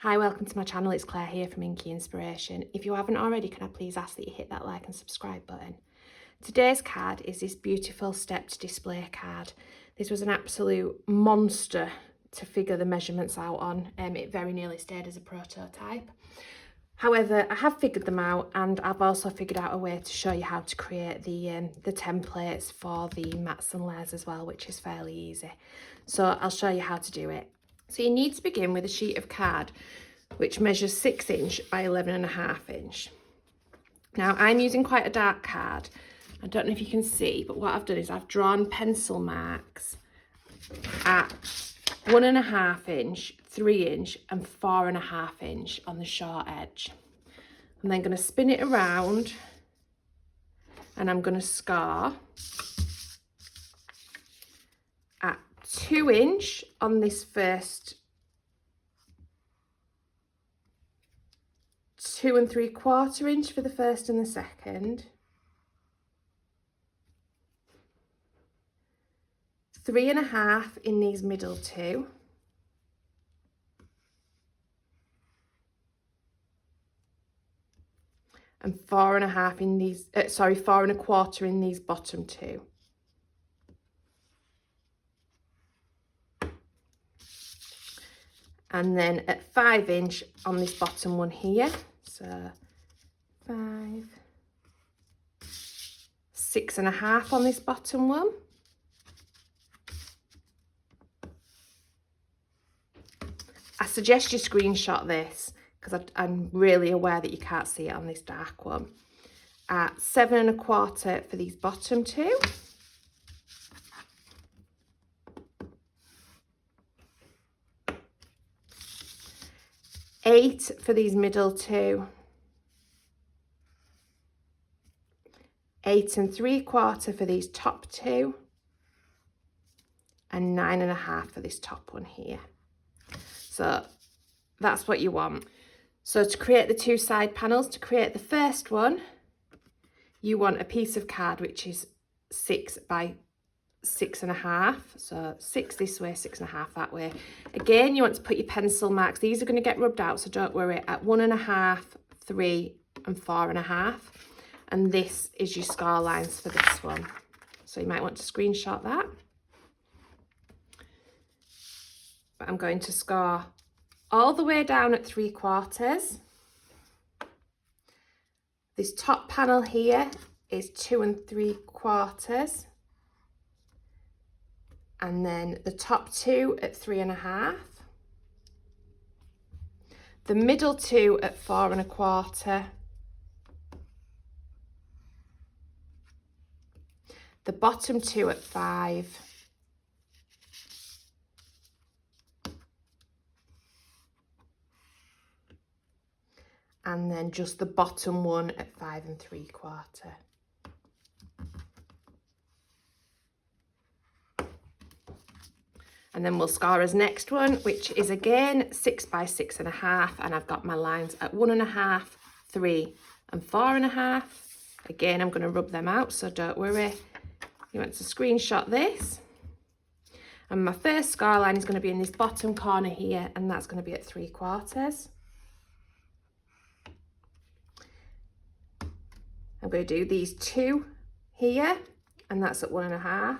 Hi, welcome to my channel. It's Claire here from Inky Inspiration. If you haven't already, can I please ask that you hit that like and subscribe button. Today's card is this beautiful stepped display card. This was an absolute monster to figure the measurements out on. It very nearly stayed as a prototype. However, I have figured them out, and I've also figured out a way to show you how to create the templates for the mats and layers as well, which is fairly easy. So I'll show you how to do it. So you need to begin with a sheet of card which measures 6 inch by 11.5 inch. Now I'm using quite a dark card. I don't know if you can see, but what I've done is I've drawn pencil marks at 1.5 inch, 3 inch and 4.5 inch on the short edge. I'm then going to spin it around and I'm going to scar at 2 inch on this first 2 3/4 inch for the first and the second, 3.5 in these middle two, and 4.5 in these, 4.25 in these bottom two. And then at 5 inch on this bottom one here, so 5, 6.5 on this bottom one. I suggest you screenshot this because I'm really aware that you can't see it on this dark one. At 7.25 for these bottom two. Eight for these middle two. 8 3/4 for these top two. And 9.5 for this top one here. So that's what you want. So to create the two side panels, to create the first one, you want a piece of card which is 6 by 6.5, so 6 this way, 6.5 that way. Again, you want to put your pencil marks. These are going to get rubbed out, so don't worry, at 1.5, 3 and 4.5. And this is your scar lines for this one. So you might want to screenshot that. But I'm going to scar all the way down at 3/4. This top panel here is 2 3/4. And then the top two at 3.5. The middle two at 4.25. The bottom two at 5. And then just the bottom one at 5 3/4. And then we'll scar as next one, which is again 6 by 6.5, and I've got my lines at 1.5, 3 and 4.5. Again, I'm going to rub them out, so don't worry. You want to screenshot this. And my first scar line is going to be in this bottom corner here, and that's going to be at 3/4. I'm going to do these two here, and that's at 1.5.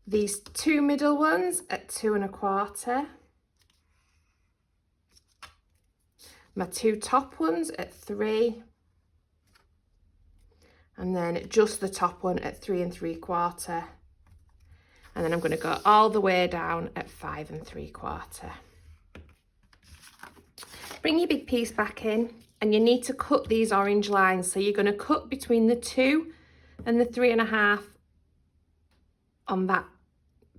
These two middle ones at 2.25. My two top ones at 3. And then just the top one at 3 3/4. And then I'm going to go all the way down at 5 3/4. Bring your big piece back in, and you need to cut these orange lines. So you're going to cut between the 2 and the 3.5 on that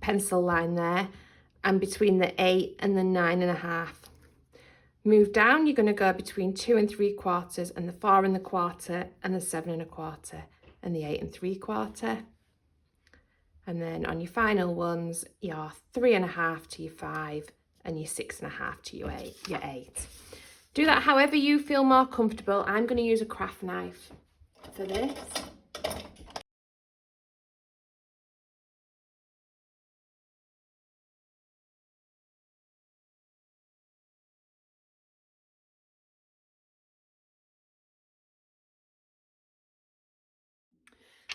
pencil line there, and between the 8 and the 9.5. Move down, you're going to go between 2 3/4 and the 4 1/4 and the 7 1/4 and the 8 3/4. And then on your final ones, your 3.5 to your 5 and your 6.5 to your 8. Do that however you feel more comfortable. I'm going to use a craft knife for this.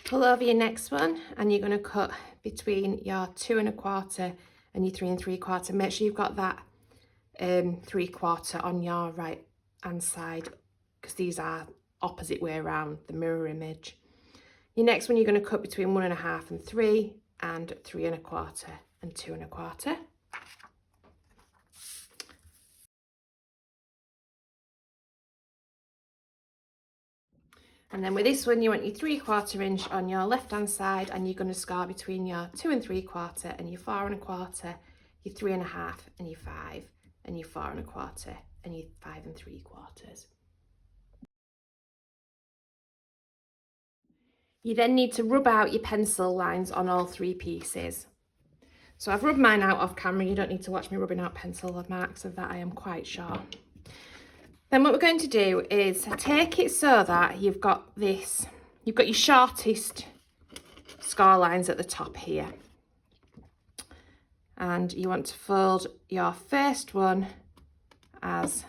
Pull over your next one and you're going to cut between your 2 1/4 and your 3 3/4. Make sure you've got that 3/4 on your right hand side, because these are opposite way around, the mirror image. Your next one you're going to cut between 1 1/2 and 3, and 3 1/4 and 2 1/4. And then with this one, you want your 3/4 inch on your left hand side, and you're going to score between your 2 3/4 and your 4 1/4, your 3 1/2 and your 5, and your 4 1/4 and your 5 3/4. You then need to rub out your pencil lines on all 3 pieces. So I've rubbed mine out off camera. You don't need to watch me rubbing out pencil marks of that, I am quite sure. Then what we're going to do is take it so that you've got your shortest score lines at the top here. And you want to fold your first one as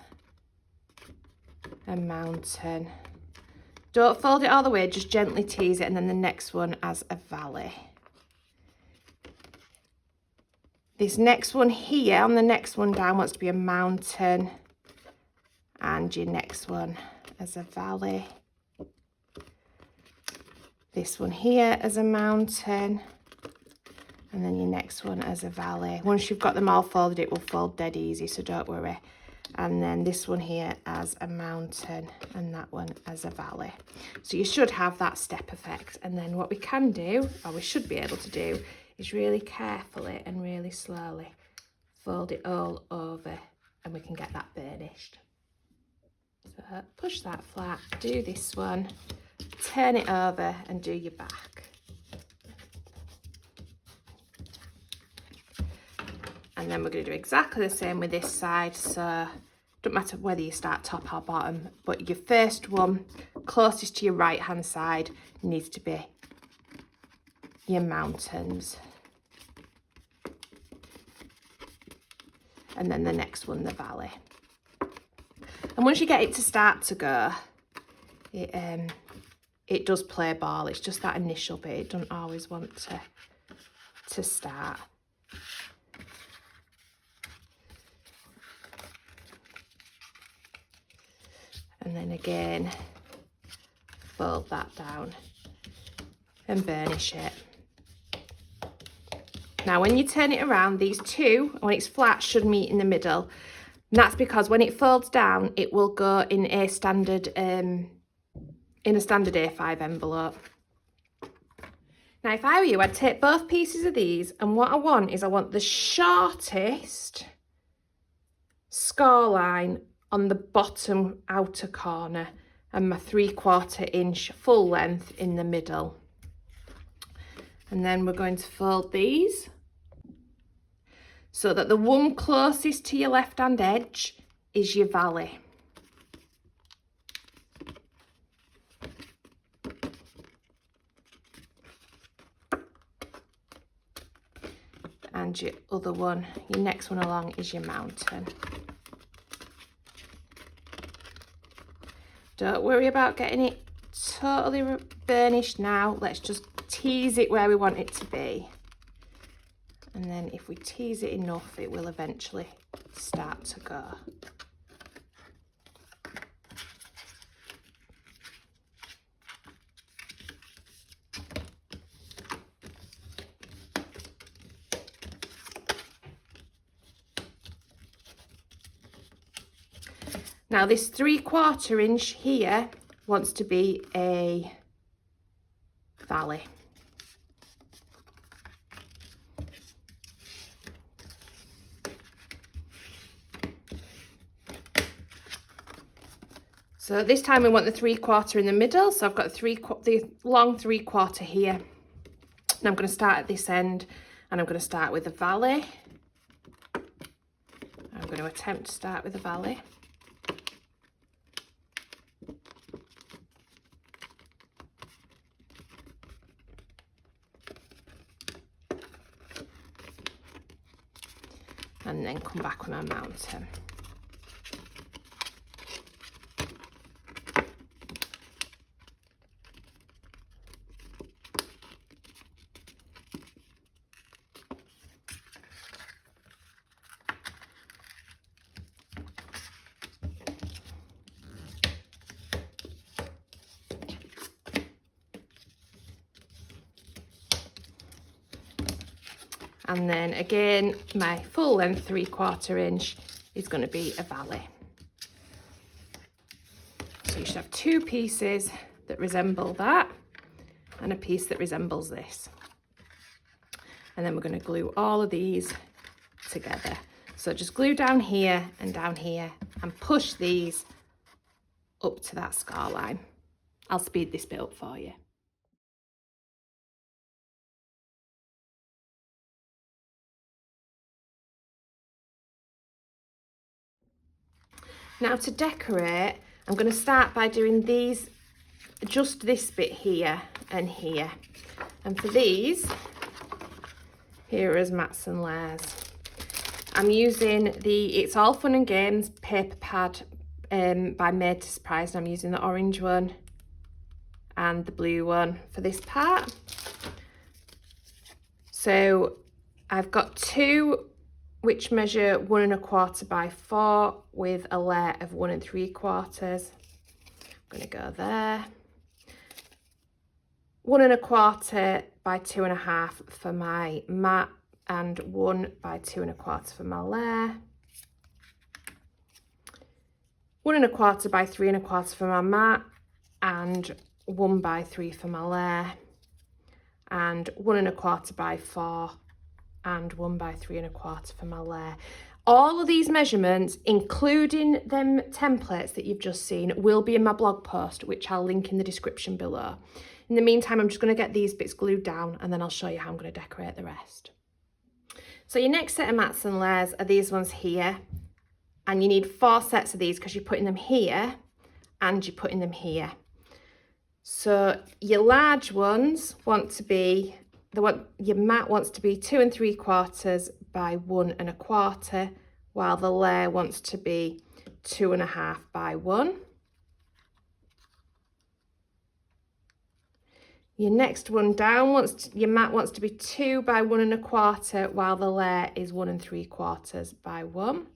a mountain. Don't fold it all the way, just gently tease it, and then the next one as a valley. This next one here, on the next one down, wants to be a mountain, and your next one as a valley. This one here as a mountain, and then your next one as a valley. Once you've got them all folded, it will fold dead easy, so don't worry. And then this one here as a mountain, and that one as a valley. So you should have that step effect. And then what we can do, or we should be able to do, is really carefully and really slowly fold it all over, and we can get that burnished. So push that flat, do this one, turn it over and do your back. And then we're going to do exactly the same with this side. So don't matter whether you start top or bottom, but your first one closest to your right hand side needs to be your mountains. And then the next one, the valley. And once you get it to start to go, it does play ball. It's just that initial bit. It doesn't always want to start. And then again, fold that down and burnish it. Now when you turn it around, these two, when it's flat, should meet in the middle. And that's because when it folds down, it will go in a standard A5 envelope. Now if I were you, I'd take both pieces of these, and what I want is I want the shortest score line on the bottom outer corner, and my 3/4 inch full length in the middle. And then we're going to fold these so that the one closest to your left hand edge is your valley. And your other one, your next one along, is your mountain. Don't worry about getting it totally burnished now. Let's just tease it where we want it to be. And then if we tease it enough, it will eventually start to go. Now this 3/4 inch here wants to be a valley. So this time we want the 3/4 in the middle. So I've got the long 3/4 here. And I'm going to start at this end, and I'm going to start with a valley. I'm going to attempt to start with a valley. And then come back with my mountain. And then again, my full length 3/4 inch is going to be a valley. So you should have two pieces that resemble that and a piece that resembles this. And then we're going to glue all of these together. So just glue down here and push these up to that scar line. I'll speed this bit up for you. Now to decorate, I'm going to start by doing these, just this bit here and here. And for these, here is Mats and Layers. I'm using the It's All Fun and Games paper pad by Made to Surprise. I'm using the orange one and the blue one for this part. So I've got two which measure 1 1/4 by 4 with a layer of 1 3/4. I'm going to go there. 1 1/4 by 2 1/2 for my mat and 1 by 2 1/4 for my layer. 1 1/4 by 3 1/4 for my mat and 1 by 3 for my layer. And 1 1/4 by 4 and 1 by 3 1/4 for my layer. All of these measurements, including them templates that you've just seen, will be in my blog post, which I'll link in the description below. In the meantime, I'm just going to get these bits glued down and then I'll show you how I'm going to decorate the rest. So your next set of mats and layers are these ones here. And you need 4 sets of these because you're putting them here and you're putting them here. So your large ones want to be, your mat wants to be 2 3/4 by 1 1/4, while the layer wants to be 2 1/2 by 1. Your next one down your mat wants to be 2 by 1 1/4, while the layer is 1 3/4 by 1.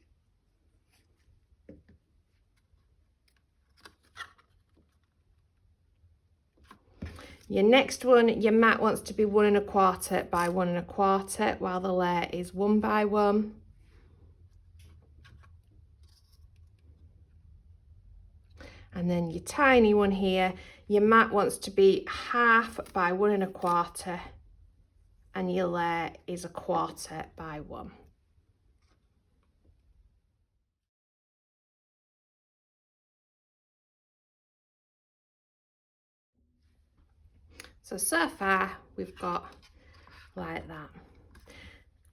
Your next one, your mat wants to be 1 1/4 by 1 1/4, while the layer is 1 by 1. And then your tiny one here, your mat wants to be 1/2 by 1 1/4, and your layer is 1/4 by 1. So far we've got like that.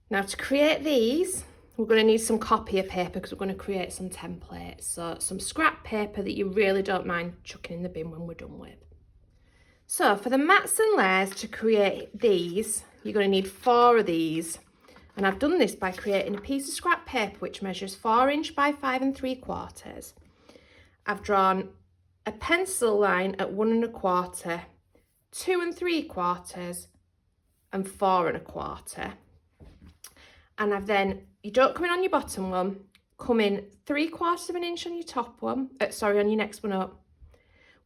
Now to create these, we're going to need some copier paper because we're going to create some templates. So some scrap paper that you really don't mind chucking in the bin when we're done with. So for the mats and layers to create these, you're going to need 4 of these. And I've done this by creating a piece of scrap paper which measures 4 inch by 5 3/4. I've drawn a pencil line at 1 1/4, 2 3/4 and 4 1/4. And I've then, you don't come in on your bottom one, come in 3/4 of an inch on your top one, on your next one up,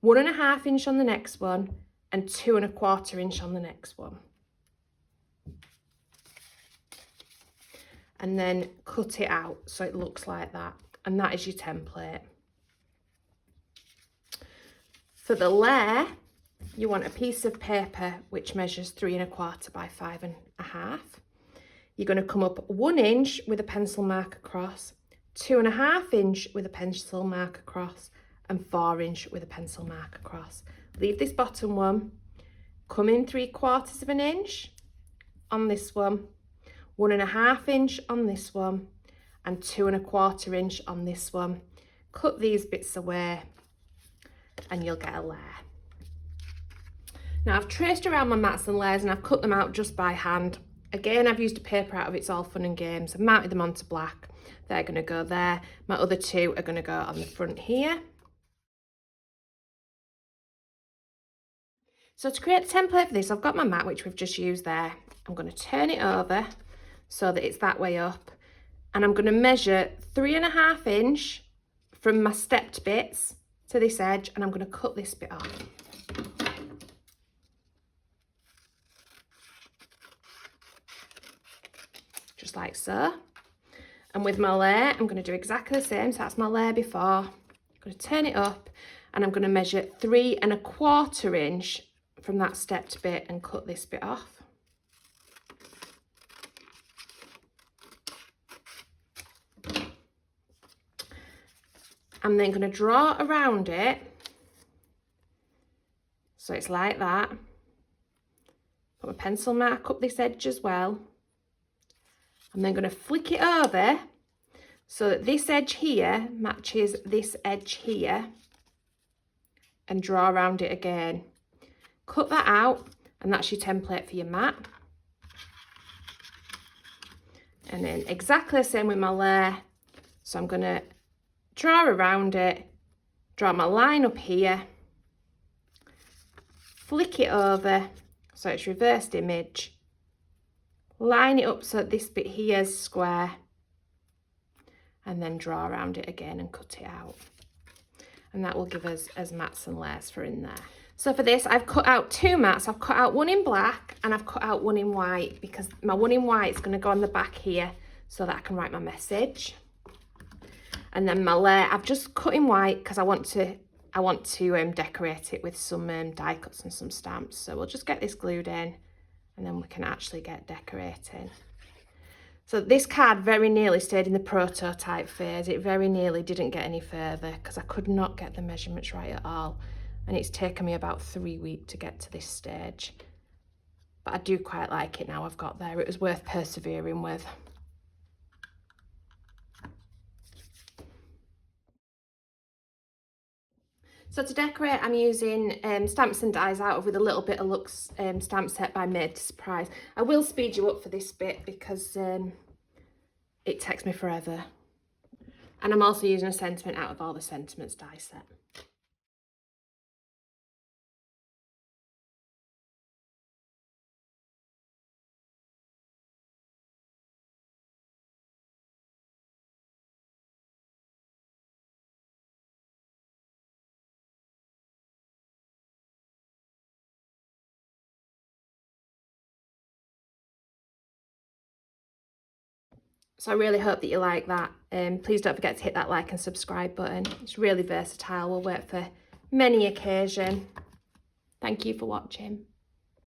1 1/2 inch on the next one, and 2 1/4 inch on the next one. And then cut it out so it looks like that. And that is your template. For the layer, you want a piece of paper which measures 3 1/4 by 5 1/2. You're going to come up 1 inch with a pencil mark across, 2 1/2 inch with a pencil mark across, and 4 inch with a pencil mark across. Leave this bottom one, come in 3/4 of an inch on this one, 1 1/2 inch on this one, and 2 1/4 inch on this one. Cut these bits away and you'll get a layer. Now I've traced around my mats and layers and I've cut them out just by hand. Again, I've used a paper out of It's All Fun and Games. I've mounted them onto black. They're going to go there. My other 2 are going to go on the front here. So to create the template for this, I've got my mat, which we've just used there. I'm going to turn it over so that it's that way up. And I'm going to measure 3 1/2 inch from my stepped bits to this edge. And I'm going to cut this bit off. just like so. And with my layer, I'm going to do exactly the same. So that's my layer before. I'm going to turn it up and I'm going to measure 3 1/4 inch from that stepped bit and cut this bit off. I'm then going to draw around it. So it's like that. Put my pencil mark up this edge as well. I'm then going to flick it over so that this edge here matches this edge here and draw around it again. Cut that out and that's your template for your mat. And then exactly the same with my layer. So I'm going to draw around it, draw my line up here, flick it over so it's reversed image, line it up so this bit here is square, and then draw around it again and cut it out. And that will give us as mats and layers for in there. So for this, I've cut out 2 mats. I've cut out one in black and I've cut out one in white because my one in white is going to go on the back here so that I can write my message. And then my layer, I've just cut in white because I want to decorate it with some die cuts and some stamps. So we'll just get this glued in and then we can actually get decorating. So this card very nearly stayed in the prototype phase. It very nearly didn't get any further because I could not get the measurements right at all. And it's taken me about 3 weeks to get to this stage. But I do quite like it now I've got there. It was worth persevering with. So to decorate, I'm using stamps and dies out of with a little bit of Luxe stamp set by Made to Surprise. I will speed you up for this bit because it takes me forever. And I'm also using a sentiment out of all the sentiments die set. So I really hope that you like that. Please don't forget to hit that like and subscribe button. It's really versatile. Will work for many occasions. Thank you for watching.